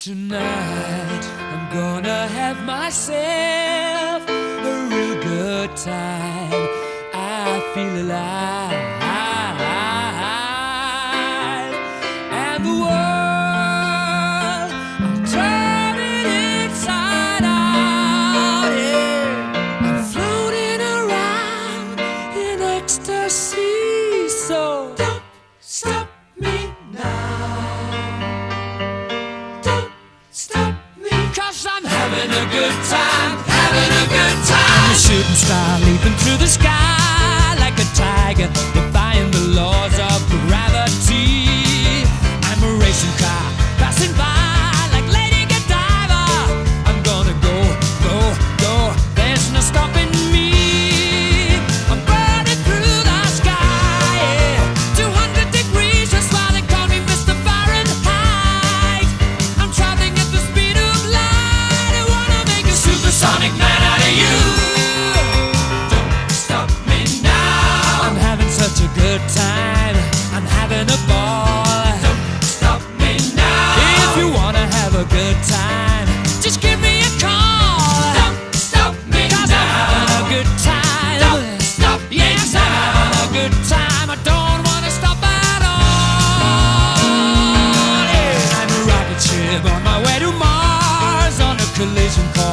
Tonight I'm gonna have myself a real good time. I feel alive, and the world, I'll turn it inside out. Yeah. I'm floating around in ecstasy, so don't stop me now. Stop me, 'cause I'm having a good time, having a good time. I'm a shooting star leaping through the sky like a tiger, defying the laws of gravity. I'm a racing car passing by like Lady Godiva. I'm gonna go, go, go, there's no stopping me. I'm burning through the sky, yeah. 200 degrees, that's why they call me Mr. Fahrenheit. I'm traveling at the speed of light. I wanna make a supersonic man out of you. Don't stop me now. I'm having such a good time, I'm having a ball. Don't stop me now. If you wanna have a good time, just give me a call. Don't stop me now. 'Cause I'm having a good time. Don't stop me now. Yes, I'm having a good time. I don't wanna stop at all. Yeah. I'm a rocket ship on my way to Mars on a collision course.